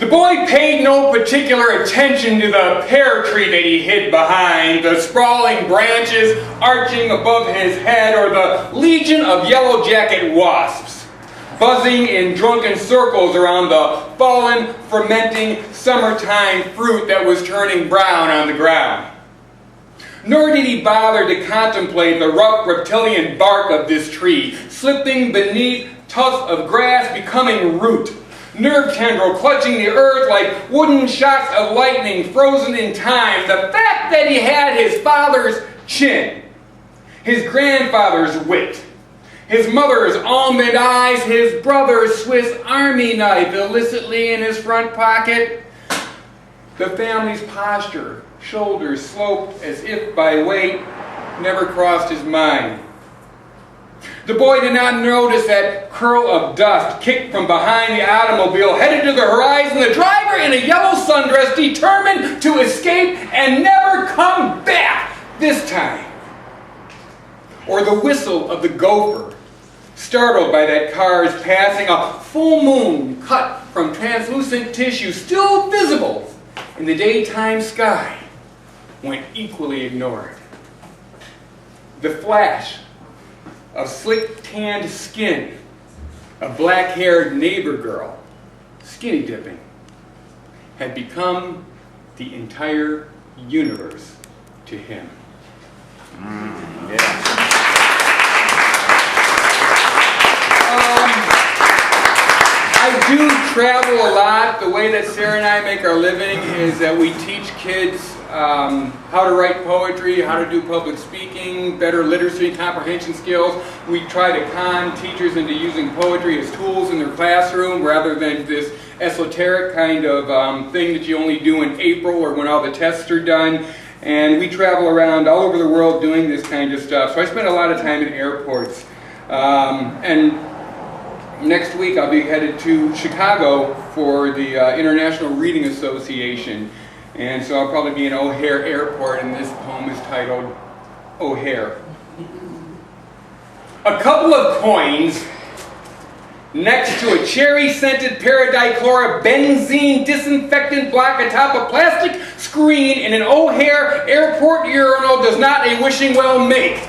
The boy paid no particular attention to the pear tree that he hid behind, the sprawling branches arching above his head, or the legion of yellow-jacket wasps, buzzing in drunken circles around the fallen, fermenting, summertime fruit that was turning brown on the ground. Nor did he bother to contemplate the rough reptilian bark of this tree, slipping beneath tufts of grass, becoming root, nerve tendril clutching the earth like wooden shocks of lightning frozen in time. The fact that he had his father's chin, his grandfather's wit, his mother's almond eyes, his brother's Swiss Army knife illicitly in his front pocket, the family's posture, shoulders sloped as if by weight, never crossed his mind. The boy did not notice that curl of dust kicked from behind the automobile, headed to the horizon, the driver in a yellow sundress, determined to escape and never come back this time. Or the whistle of the gopher, startled by that car's passing, a full moon cut from translucent tissue, still visible in the daytime sky, went equally ignored. The flash of slick-tanned skin, a black-haired neighbor girl, skinny dipping, had become the entire universe to him. I do travel a lot. The way that Sarah and I make our living is that we teach kids how to write poetry, how to do public speaking, better literacy and comprehension skills. We try to con teachers into using poetry as tools in their classroom rather than this esoteric kind of thing that you only do in April or when all the tests are done. And we travel around all over the world doing this kind of stuff. So I spend a lot of time in airports. And next week I'll be headed to Chicago for the International Reading Association. And so I'll probably be in O'Hare Airport, and this poem is titled O'Hare. A couple of coins next to a cherry-scented paradichlorobenzene disinfectant block atop a plastic screen in an O'Hare Airport urinal does not a wishing well make.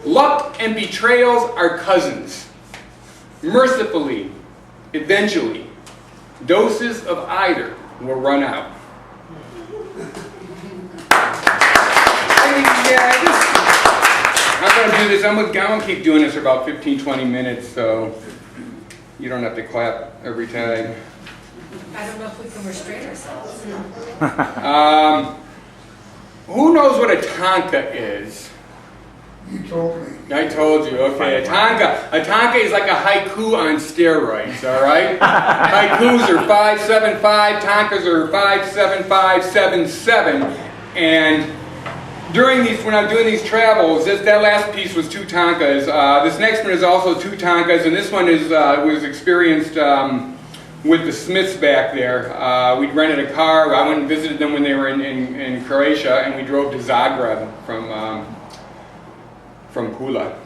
Luck and betrayals are cousins. Mercifully, eventually, doses of either will run out. I'm going to do this. I'm going to keep doing this for about 15-20 minutes, so you don't have to clap every time. I don't know if we can restrain ourselves. Who knows what a tanka is? You told me. I told you. Okay, a tanka is like a haiku on steroids. All right, haikus are 575, tankas are 57577, and during these, when I'm doing these travels, that last piece was 2 tankas. This next one is also 2 tankas, and this one is was experienced with the Smiths back there. We rented a car. I went and visited them when they were in Croatia, and we drove to Zagreb from Pula.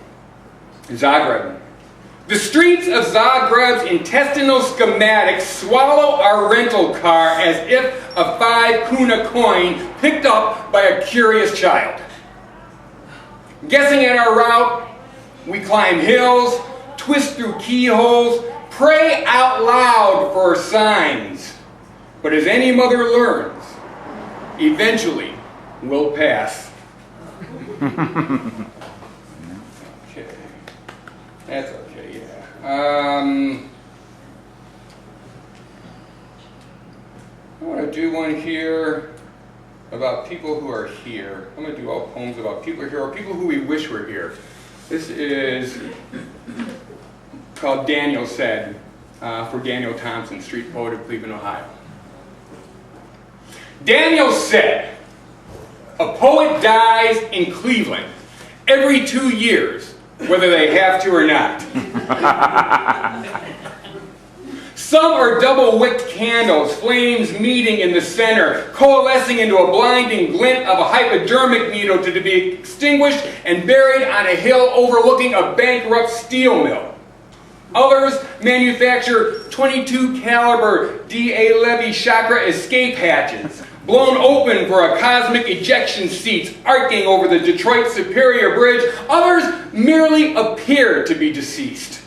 Zagreb. The streets of Zagreb's intestinal schematics swallow our rental car as if a 5 kuna coin picked up by a curious child. Guessing at our route, we climb hills, twist through keyholes, pray out loud for signs. But as any mother learns, eventually we'll pass. Okay. That's okay, yeah. I want to do one here about people who are here. I'm going to do all poems about people here or people who we wish were here. This is called Daniel Said, for Daniel Thompson, street poet of Cleveland, Ohio. Daniel said, a poet dies in Cleveland every 2 years, whether they have to or not. Some are double-wicked candles, flames meeting in the center, coalescing into a blinding glint of a hypodermic needle to be extinguished and buried on a hill overlooking a bankrupt steel mill. Others manufacture 22 caliber DA Levy chakra escape hatches, blown open for a cosmic ejection seats arcing over the Detroit Superior Bridge. Others merely appear to be deceased.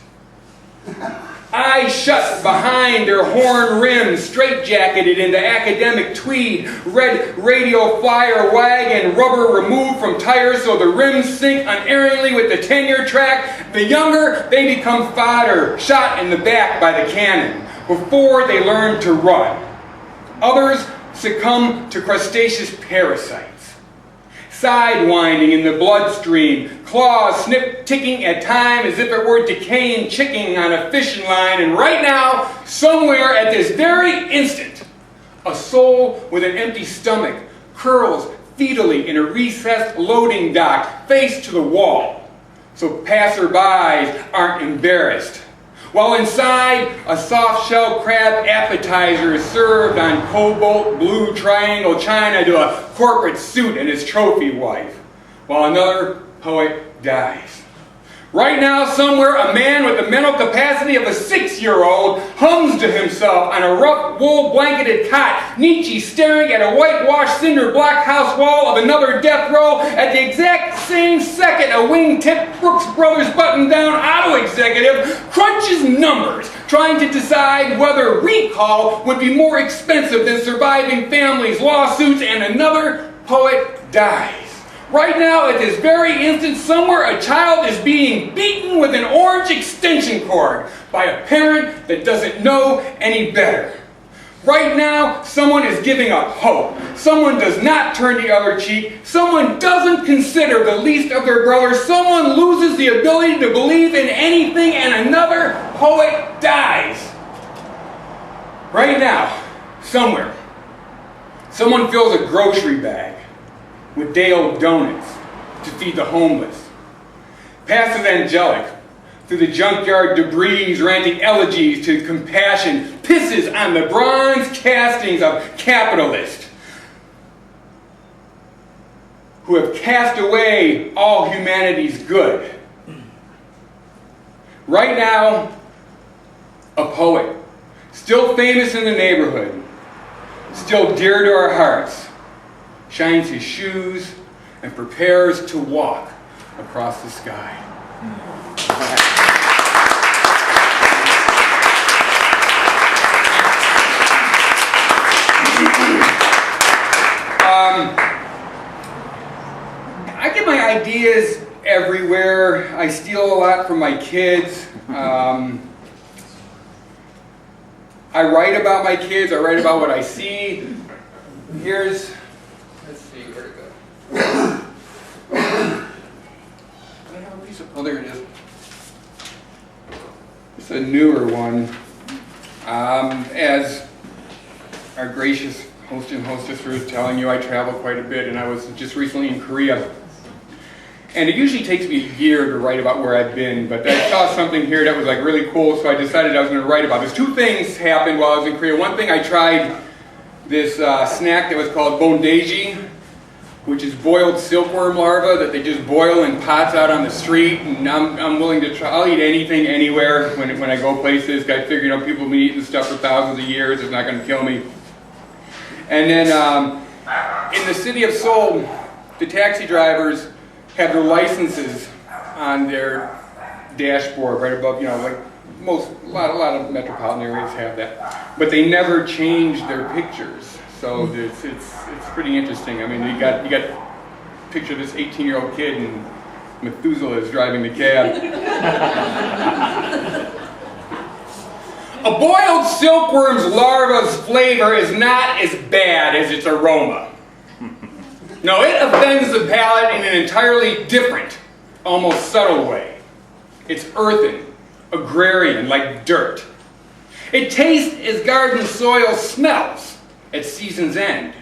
Eyes shut behind their horn rims, straitjacketed into academic tweed, red radio flyer wagon, rubber removed from tires so the rims sink unerringly with the tenure track. The younger, they become fodder, shot in the back by the cannon, before they learn to run. Others succumb to crustaceous parasites, sidewinding in the bloodstream, claws ticking at time as if it were decaying chicken on a fishing line. And right now, somewhere at this very instant, a soul with an empty stomach curls fetally in a recessed loading dock, face to the wall, so passerbys aren't embarrassed. While inside, a soft-shell crab appetizer is served on cobalt blue triangle china to a corporate suit and his trophy wife, while another poet dies. Right now, somewhere, a man with the mental capacity of a 6-year-old hums to himself on a rough wool blanketed cot, Nietzsche staring at a whitewashed cinder block house wall of another death row. At the exact same second, a wing-tipped Brooks Brothers button-down auto executive crunches numbers, trying to decide whether recall would be more expensive than surviving families, lawsuits, and another poet dies. Right now, at this very instant, somewhere a child is being beaten with an orange extension cord by a parent that doesn't know any better. Right now, someone is giving up hope. Someone does not turn the other cheek. Someone doesn't consider the least of their brothers. Someone loses the ability to believe in anything, and another poet dies. Right now, somewhere, someone fills a grocery bag with day-old donuts to feed the homeless. Passes angelic through the junkyard debris, ranting elegies to compassion, pisses on the bronze castings of capitalists who have cast away all humanity's good. Right now, a poet, still famous in the neighborhood, still dear to our hearts, shines his shoes and prepares to walk across the sky. I get my ideas everywhere. I steal a lot from my kids. I write about my kids. I write about what I see. Here's, let's see, where'd it go? I have a piece of, oh, there it is. It's a newer one. As our gracious host and hostess was telling you, I travel quite a bit, and I was just recently in Korea. And it usually takes me a year to write about where I've been, but I saw something here that was like really cool, so I decided I was going to write about this. Two things happened while I was in Korea. One thing, I tried this snack that was called bondaeji, which is boiled silkworm larvae that they just boil in pots out on the street. And I'm willing to try. I'll eat anything anywhere when I go places. I figure, you know, people have been eating stuff for thousands of years. It's not going to kill me. And then in the city of Seoul, the taxi drivers have their licenses on their dashboard right above, you know, like a lot of metropolitan areas have that. But they never change their pictures. So it's pretty interesting. I mean, you got picture of this 18-year-old kid and Methuselah is driving the cab. A boiled silkworm's larva's flavor is not as bad as its aroma. No, it offends the palate in an entirely different, almost subtle way. It's earthen, agrarian, like dirt. It tastes as garden soil smells at season's end.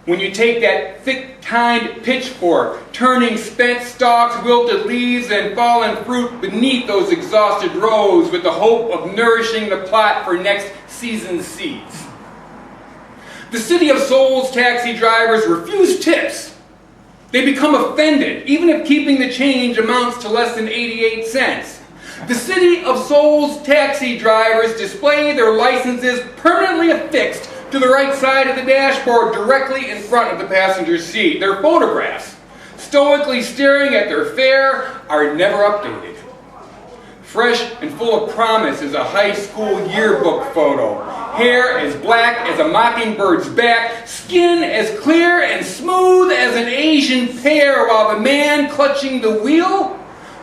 When you take that thick-tined pitchfork, turning spent stalks, wilted leaves, and fallen fruit beneath those exhausted rows with the hope of nourishing the plot for next season's seeds. The city of Seoul's taxi drivers refuse tips. They become offended, even if keeping the change amounts to less than 88 cents. The City of Seoul's taxi drivers display their licenses permanently affixed to the right side of the dashboard directly in front of the passenger seat. Their photographs, stoically staring at their fare, are never updated. Fresh and full of promise is a high school yearbook photo. Hair as black as a mockingbird's back, skin as clear and smooth as an Asian pear, while the man clutching the wheel,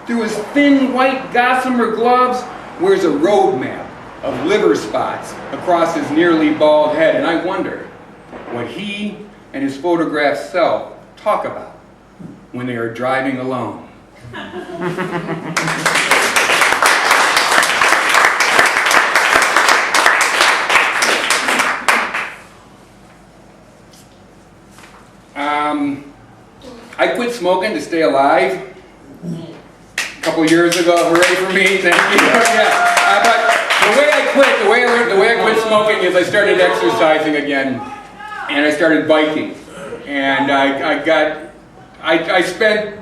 through his thin white gossamer gloves, wears a road map of liver spots across his nearly bald head. And I wonder what he and his photographed self talk about when they are driving alone. I quit smoking to stay alive a couple years ago. Hooray for me! Thank you. Yeah. But the way I quit smoking is I started exercising again, and I started biking, and I spent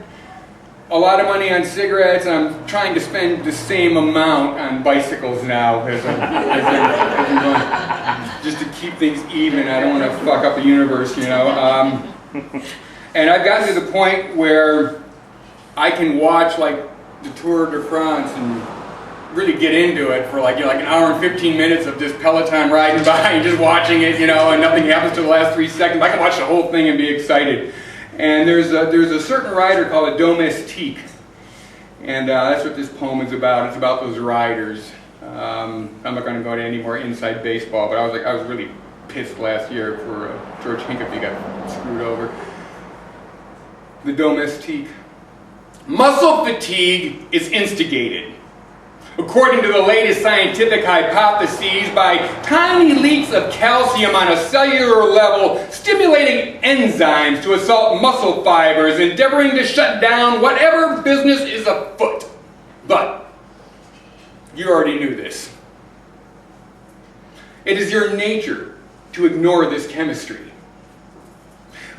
a lot of money on cigarettes, and I'm trying to spend the same amount on bicycles now as I'm going, just to keep things even. I don't want to fuck up the universe, you know. And I've gotten to the point where I can watch like the Tour de France and really get into it for like, you know, like an hour and 15 minutes of just Peloton riding by and just watching it, you know, and nothing happens to the last 3 seconds. I can watch the whole thing and be excited. And there's a certain rider called a domestique, and that's what this poem is about. It's about those riders. I'm not going to go into any more inside baseball, but I was really pissed last year for George Hincapie got screwed over. The domestique. Muscle fatigue is instigated, according to the latest scientific hypotheses, by tiny leaks of calcium on a cellular level, stimulating enzymes to assault muscle fibers, endeavoring to shut down whatever business is afoot. But you already knew this. It is your nature to ignore this chemistry.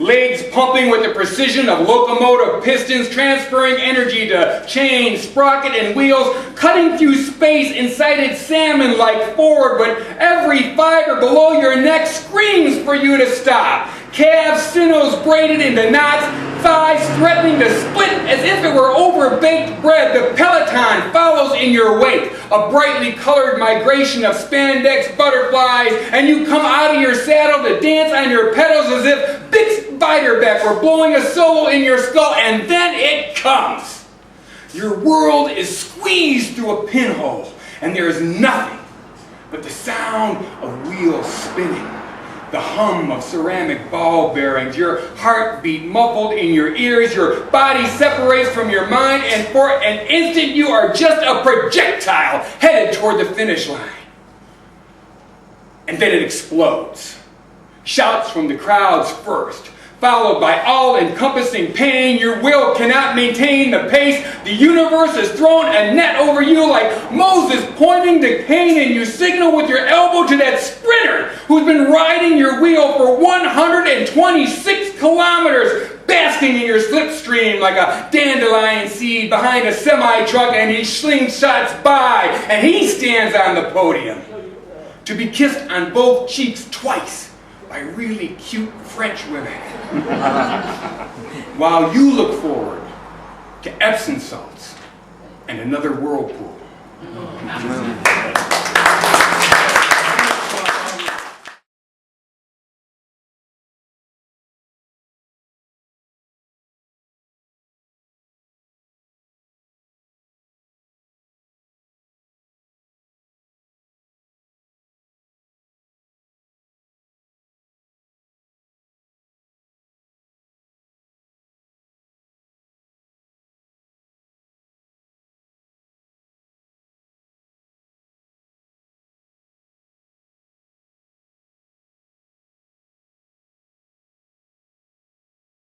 Legs pumping with the precision of locomotive pistons, transferring energy to chain, sprocket, and wheels, cutting through space inside its salmon-like forward, but every fiber below your neck screams for you to stop. Calves, sinews braided into knots, thighs threatening to split as if it were over-baked bread. The Peloton follows in your wake, a brightly colored migration of spandex butterflies, and you come out of your saddle to dance on your pedals as if Bix Beiderbecke were blowing a solo in your skull, and then it comes. Your world is squeezed through a pinhole, and there is nothing but the sound of wheels spinning, the hum of ceramic ball bearings, your heartbeat muffled in your ears, your body separates from your mind, and for an instant you are just a projectile headed toward the finish line. And then it explodes. Shouts from the crowds first, followed by all-encompassing pain. Your will cannot maintain the pace. The universe has thrown a net over you like Moses pointing to Cain, and you signal with your elbow to that sprinter who's been riding your wheel for 126 kilometers, basking in your slipstream like a dandelion seed behind a semi-truck, and he slingshots by, and he stands on the podium to be kissed on both cheeks twice by really cute French women, while you look forward to Epsom salts and another whirlpool.